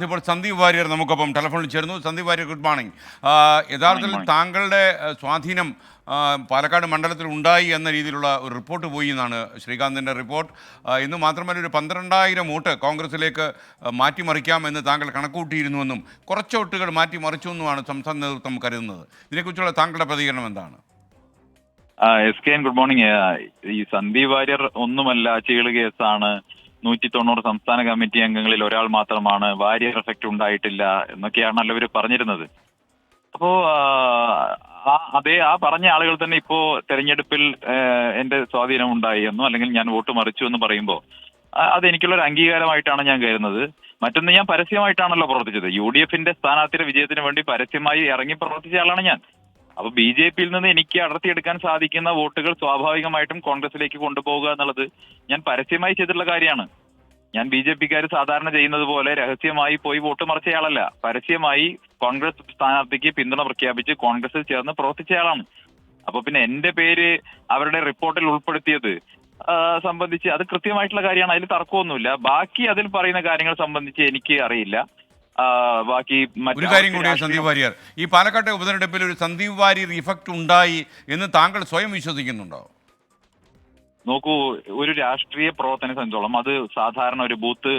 ഇപ്പോൾ സന്ദീപ് വാര്യർ നമുക്കൊപ്പം ടെലിഫോണിൽ ചേർന്നു. Sandeep Warrier, good morning. യഥാർത്ഥത്തിൽ താങ്കളുടെ സ്വാധീനം പാലക്കാട് മണ്ഡലത്തിൽ ഉണ്ടായി എന്ന രീതിയിലുള്ള ഒരു റിപ്പോർട്ട് പോയി എന്നാണ് ശ്രീകാന്തിൻ്റെ റിപ്പോർട്ട്. ഇന്ന് മാത്രമല്ല, ഒരു 12,000 വോട്ട് കോൺഗ്രസിലേക്ക് മാറ്റിമറിക്കാമെന്ന് താങ്കൾ കണക്കൂട്ടിയിരുന്നുവെന്നും കുറച്ച് വോട്ടുകൾ മാറ്റിമറിച്ചു എന്നുമാണ് സംസ്ഥാന നേതൃത്വം കരുതുന്നത്. ഇതിനെക്കുറിച്ചുള്ള താങ്കളുടെ പ്രതികരണം എന്താണ്? Good morning. ഈ സന്ദീപ് വാര്യർ ഒന്നുമല്ല, ചീള് കേസാണ്. 190 സംസ്ഥാന കമ്മിറ്റി അംഗങ്ങളിൽ ഒരാൾ മാത്രമാണ്, വാര്യർ എഫക്റ്റ് ഉണ്ടായിട്ടില്ല എന്നൊക്കെയാണല്ലോ ഇവർ പറഞ്ഞിരുന്നത്. അപ്പോ ആ പറഞ്ഞ ആളുകൾ തന്നെ ഇപ്പോ തെരഞ്ഞെടുപ്പിൽ എന്റെ സ്വാധീനം ഉണ്ടായി എന്നോ അല്ലെങ്കിൽ ഞാൻ വോട്ട് മറിച്ചു എന്ന് പറയുമ്പോൾ അതെനിക്കുള്ള ഒരു അംഗീകാരമായിട്ടാണ് ഞാൻ കരുതുന്നത്. മറ്റൊന്ന്, ഞാൻ പരസ്യമായിട്ടാണല്ലോ പ്രവർത്തിച്ചത്. UDF സ്ഥാനാർത്ഥിയുടെ വിജയത്തിന് വേണ്ടി പരസ്യമായി ഇറങ്ങി പ്രവർത്തിച്ച ആളാണ് ഞാൻ. അപ്പൊ BJP-യിൽ നിന്ന് എനിക്ക് അടർത്തിയെടുക്കാൻ സാധിക്കുന്ന വോട്ടുകൾ സ്വാഭാവികമായിട്ടും കോൺഗ്രസിലേക്ക് കൊണ്ടുപോകുക എന്നുള്ളത് ഞാൻ പരസ്യമായി ചെയ്തിട്ടുള്ള കാര്യമാണ്. ഞാൻ BJP-ക്കാർ സാധാരണ ചെയ്യുന്നത് പോലെ രഹസ്യമായി പോയി വോട്ട് മറിച്ചയാളല്ല. പരസ്യമായി കോൺഗ്രസ് സ്ഥാനാർത്ഥിക്ക് പിന്തുണ പ്രഖ്യാപിച്ച് കോൺഗ്രസിൽ ചേർന്ന് പ്രവർത്തിച്ചയാളാണ്. അപ്പൊ പിന്നെ എന്റെ പേര് അവരുടെ റിപ്പോർട്ടിൽ ഉൾപ്പെടുത്തിയത് സംബന്ധിച്ച് അത് കൃത്യമായിട്ടുള്ള കാര്യമാണ്, അതിൽ തർക്കമൊന്നുമില്ല. ബാക്കി അതിൽ പറയുന്ന കാര്യങ്ങൾ സംബന്ധിച്ച് എനിക്ക് അറിയില്ല. ബാക്കി ഒരു കാര്യം കൂടി സന്ദീപ് വാര്യർ, ഈ പാലക്കാട്ടെ ഉപതെരഞ്ഞെടുപ്പിൽ ഒരു സന്ദീപ് വാര്യർ ഇഫക്റ്റ് ഉണ്ടായി എന്ന് താങ്കൾ സ്വയം വിശ്വസിക്കുന്നുണ്ടോ? നോക്കൂ, ഒരു രാഷ്ട്രീയ പ്രവർത്തന സംബന്ധിച്ചോളം അത് സാധാരണ ഒരു ബൂത്ത്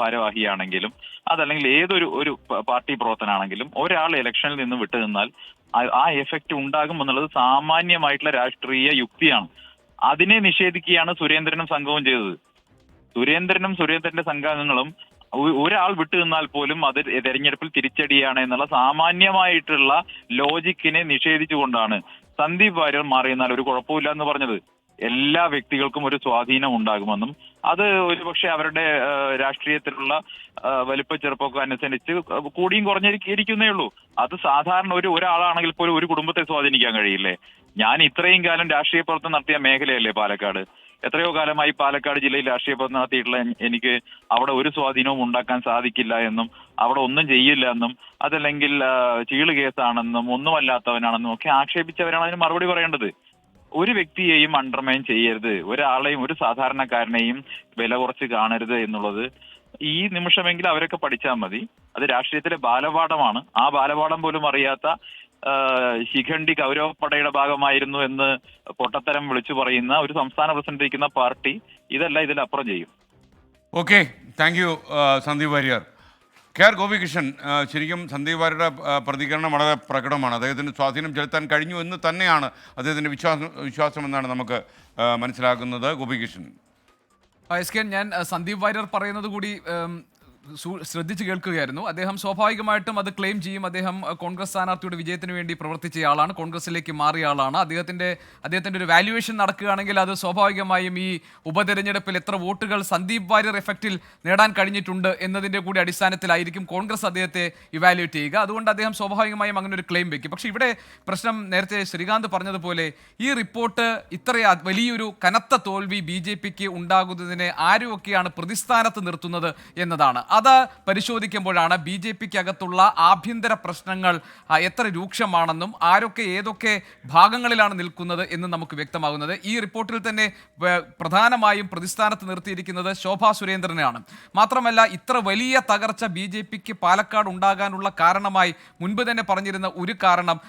ഭാരവാഹിയാണെങ്കിലും അതല്ലെങ്കിൽ ഏതൊരു പാർട്ടി പ്രവർത്തനാണെങ്കിലും ഒരാൾ ഇലക്ഷനിൽ നിന്ന് വിട്ടു നിന്നാൽ ആ എഫക്റ്റ് ഉണ്ടാകും എന്നുള്ളത് സാമാന്യമായിട്ടുള്ള രാഷ്ട്രീയ യുക്തിയാണ്. അതിനെ നിഷേധിക്കുകയാണ് സുരേന്ദ്രനും സംഘവും ചെയ്തത്. സുരേന്ദ്രന്റെ സംഘാംഗങ്ങളും ഒരാൾ വിട്ടു നിന്നാൽ പോലും അത് തെരഞ്ഞെടുപ്പിൽ തിരിച്ചടിയാണ് എന്നുള്ള സാമാന്യമായിട്ടുള്ള ലോജിക്കിനെ നിഷേധിച്ചുകൊണ്ടാണ് സന്ദീപ് വാര്യർ മാറിയെന്നാൽ ഒരു കുഴപ്പമില്ല എന്ന് പറഞ്ഞത്. എല്ലാ വ്യക്തികൾക്കും ഒരു സ്വാധീനം ഉണ്ടാകുമെന്നും അത് ഒരുപക്ഷെ അവരുടെ രാഷ്ട്രീയത്തിലുള്ള വലിപ്പ ചെറുപ്പമൊക്കെ അനുസരിച്ച് കൂടിയും കുറഞ്ഞിരിക്കുന്നേ ഉള്ളൂ. അത് സാധാരണ ഒരാളാണെങ്കിൽ പോലും ഒരു കുടുംബത്തെ സ്വാധീനിക്കാൻ കഴിയില്ലേ? ഞാൻ ഇത്രയും കാലം രാഷ്ട്രീയ പ്രവർത്തനം നടത്തിയ മേഖലയല്ലേ പാലക്കാട്. എത്രയോ കാലമായി പാലക്കാട് ജില്ലയിൽ രാഷ്ട്രീയ പ്രവർത്തനം നടത്തിയിട്ടുള്ള എനിക്ക് അവിടെ ഒരു സ്വാധീനവും ഉണ്ടാക്കാൻ സാധിക്കില്ല എന്നും അവിടെ ഒന്നും ചെയ്യില്ല എന്നും അതല്ലെങ്കിൽ ചീള് കേസാണെന്നും ഒന്നുമല്ലാത്തവനാണെന്നും ഒക്കെ ആക്ഷേപിച്ചവരാണ് അതിന് മറുപടി പറയേണ്ടത്. ഒരു വ്യക്തിയെയും അണ്ടർമൈൻ ചെയ്യരുത്, ഒരാളെയും ഒരു സാധാരണക്കാരനെയും വില കുറച്ച് കാണരുത് എന്നുള്ളത് ഈ നിമിഷമെങ്കിലും അവരൊക്കെ പഠിച്ചാൽ മതി. അത് രാഷ്ട്രീയത്തിലെ ബാലപാഠമാണ്. ആ ബാലപാഠം പോലും അറിയാത്ത ശിഖണ്ഡി കൗരവപ്പടയുടെ ഭാഗമായിരുന്നു എന്ന് പൊട്ടത്തരം വിളിച്ചു പറയുന്ന ഒരു സംസ്ഥാന പ്രസിഡന്റ് ഇരിക്കുന്ന പാർട്ടി ഇതിലപ്പുറം ചെയ്യും. Okay, thank U Sandeep Warrier. KR Gopikrishnan, ശരിക്കും സന്ദീപ് വാര്യരുടെ പ്രതികരണം വളരെ പ്രകടമാണ്. അദ്ദേഹത്തിന് സ്വാധീനം ചെലുത്താൻ കഴിഞ്ഞു എന്ന് തന്നെയാണ് അദ്ദേഹത്തിൻ്റെ വിശ്വാസം എന്നാണ് നമുക്ക് മനസ്സിലാക്കുന്നത്. ഗോപികൃഷ്ണൻ, ഞാൻ സന്ദീപ് വാര്യർ പറയുന്നത് കൂടി ശ്രദ്ധിച്ചു കേൾക്കുകയായിരുന്നു. അദ്ദേഹം സ്വാഭാവികമായിട്ടും അത് ക്ലെയിം ചെയ്യും. അദ്ദേഹം കോൺഗ്രസ് സ്ഥാനാർത്ഥിയുടെ വിജയത്തിന് വേണ്ടി പ്രവർത്തിച്ചയാളാണ്, കോൺഗ്രസിലേക്ക് മാറിയ ആളാണ്. അദ്ദേഹത്തിൻ്റെ ഒരു വാല്യുവേഷൻ നടക്കുകയാണെങ്കിൽ അത് സ്വാഭാവികമായും ഈ ഉപതെരഞ്ഞെടുപ്പിൽ എത്ര വോട്ടുകൾ സന്ദീപ് വാര്യർ എഫക്റ്റിൽ നേടാൻ കഴിഞ്ഞിട്ടുണ്ട് എന്നതിൻ്റെ കൂടി അടിസ്ഥാനത്തിലായിരിക്കും കോൺഗ്രസ് അദ്ദേഹത്തെ ഇവാലുവേറ്റ് ചെയ്യുക. അതുകൊണ്ട് അദ്ദേഹം സ്വാഭാവികമായും അങ്ങനെ ഒരു ക്ലെയിം വയ്ക്കും. പക്ഷേ ഇവിടെ പ്രശ്നം, നേരത്തെ ശ്രീകാന്ത് പറഞ്ഞതുപോലെ, ഈ റിപ്പോർട്ട് ഇത്ര വലിയൊരു കനത്ത തോൽവി BJP-ക്ക് ഉണ്ടാകുന്നതിനെ ആരുമൊക്കെയാണ് പ്രതിസ്ഥാനത്ത് നിർത്തുന്നത് എന്നതാണ്. അത് പരിശോധിക്കുമ്പോഴാണ് BJP-ക്ക് അകത്തുള്ള ആഭ്യന്തര പ്രശ്നങ്ങൾ എത്ര രൂക്ഷമാണെന്നും ആരൊക്കെ ഏതൊക്കെ ഭാഗങ്ങളിലാണ് നിൽക്കുന്നത് എന്ന് നമുക്ക് വ്യക്തമാകുന്നത്. ഈ റിപ്പോർട്ടിൽ തന്നെ പ്രധാനമായും പ്രതിസ്ഥാനത്ത് നിർത്തിയിരിക്കുന്നത് ശോഭാ സുരേന്ദ്രനെയാണ്. മാത്രമല്ല, ഇത്ര വലിയ തകർച്ച BJP-ക്ക് പാലക്കാട് ഉണ്ടാകാനുള്ള കാരണമായി മുൻപ് തന്നെ പറഞ്ഞിരുന്ന ഒരു കാരണം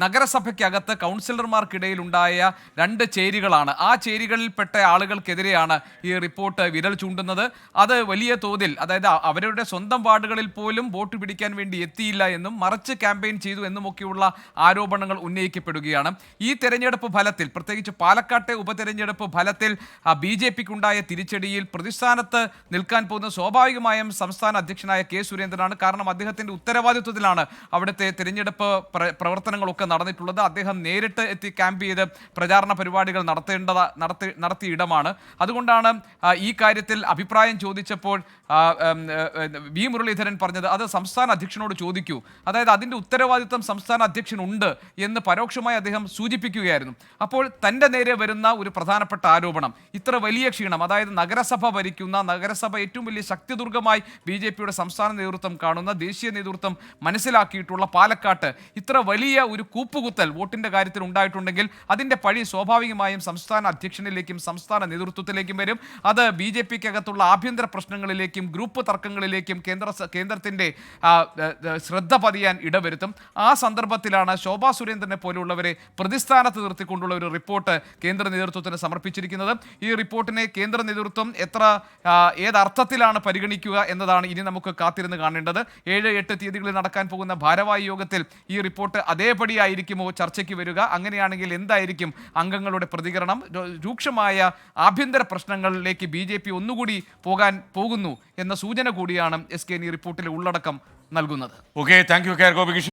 നഗരസഭയ്ക്കകത്ത് കൗൺസിലർമാർക്കിടയിൽ ഉണ്ടായ 2 ചേരികളാണ്. ആ ചേരികളിൽപ്പെട്ട ആളുകൾക്കെതിരെയാണ് ഈ റിപ്പോർട്ട് വിരൽ ചൂണ്ടുന്നത്. അത് വലിയ തോതിൽ, അതായത് അവരുടെ സ്വന്തം വാർഡുകളിൽ പോലും വോട്ട് പിടിക്കാൻ വേണ്ടി എത്തിയില്ല എന്നും മറിച്ച് ക്യാമ്പയിൻ ചെയ്തു എന്നുമൊക്കെയുള്ള ആരോപണങ്ങൾ ഉന്നയിക്കപ്പെടുകയാണ്. ഈ തെരഞ്ഞെടുപ്പ് ഫലത്തിൽ, പ്രത്യേകിച്ച് പാലക്കാട്ടെ ഉപതെരഞ്ഞെടുപ്പ് ഫലത്തിൽ BJP-ക്കുണ്ടായ തിരിച്ചടിയിൽ പ്രതിസ്ഥാനത്ത് നിൽക്കാൻ പോകുന്ന സ്വാഭാവികമായും സംസ്ഥാന അധ്യക്ഷനായ K. സുരേന്ദ്രനാണ്. കാരണം അദ്ദേഹത്തിൻ്റെ ഉത്തരവാദിത്വത്തിലാണ് അവിടുത്തെ തിരഞ്ഞെടുപ്പ് പ്രവർത്തനങ്ങളൊക്കെ നടന്നിട്ടുള്ളത്. അദ്ദേഹം നേരിട്ട് എത്തി ക്യാമ്പ് ചെയ്ത് പ്രചാരണ പരിപാടികൾ നടത്തിയ ഇടമാണ്. അതുകൊണ്ടാണ് ഈ കാര്യത്തിൽ അഭിപ്രായം ചോദിച്ചപ്പോൾ വി മുരളീധരൻ പറഞ്ഞത് അത് സംസ്ഥാന അധ്യക്ഷനോട് ചോദിക്കൂ, അതായത് അതിൻ്റെ ഉത്തരവാദിത്വം സംസ്ഥാന അധ്യക്ഷനുണ്ട് എന്ന് പരോക്ഷമായി അദ്ദേഹം സൂചിപ്പിക്കുകയായിരുന്നു. അപ്പോൾ തൻ്റെ നേരെ വരുന്ന ഒരു പ്രധാനപ്പെട്ട ആരോപണം, ഇത്ര വലിയ ക്ഷീണം, അതായത് നഗരസഭ ഏറ്റവും വലിയ ശക്തിദുർഗമായി BJP-യുടെ സംസ്ഥാന നേതൃത്വം കാണുന്ന, ദേശീയ നേതൃത്വം മനസ്സിലാക്കിയിട്ടുള്ള പാലക്കാട്ട് ഇത്ര വലിയ ഒരു കൂപ്പുകുത്തൽ വോട്ടിൻ്റെ കാര്യത്തിൽ ഉണ്ടായിട്ടുണ്ടെങ്കിൽ അതിൻ്റെ പഴി സ്വാഭാവികമായും സംസ്ഥാന അധ്യക്ഷനിലേക്കും സംസ്ഥാന നേതൃത്വത്തിലേക്കും വരും. അത് BJP-ക്കകത്തുള്ള ആഭ്യന്തര പ്രശ്നങ്ങളിലേക്കും ഗ്രൂപ്പ് തർക്കങ്ങളിലേക്കും കേന്ദ്രത്തിന്റെ ശ്രദ്ധ പതിയാൻ ഇടവരുത്തും. ആ സന്ദർഭത്തിലാണ് ശോഭാ സുരേന്ദ്രനെ പോലെയുള്ളവരെ പ്രതിസ്ഥാനത്ത് നിർത്തിക്കൊണ്ടുള്ള ഒരു റിപ്പോർട്ട് കേന്ദ്ര നേതൃത്വത്തിന് സമർപ്പിച്ചിരിക്കുന്നത്. ഈ റിപ്പോർട്ടിനെ കേന്ദ്ര നേതൃത്വം ഏതർത്ഥത്തിലാണ് പരിഗണിക്കുക എന്നതാണ് ഇനി നമുക്ക് കാത്തിരുന്ന് കാണേണ്ടത്. 7-8 തീയതികളിൽ നടക്കാൻ പോകുന്ന ഭാരവാഹി യോഗത്തിൽ ഈ റിപ്പോർട്ട് അതേപടി ആയിരിക്കുമോ ചർച്ചയ്ക്ക് വരിക? അങ്ങനെയാണെങ്കിൽ എന്തായിരിക്കും അംഗങ്ങളുടെ പ്രതികരണം? രൂക്ഷമായ ആഭ്യന്തര പ്രശ്നങ്ങളിലേക്ക് BJP ഒന്നുകൂടി പോകാൻ പോകുന്നു എന്ന സൂചന കൂടിയാണ് SKN ഈ റിപ്പോർട്ടിലെ ഉള്ളടക്കം നൽകുന്നത്. Okay, thank you K R Gopikrishnan.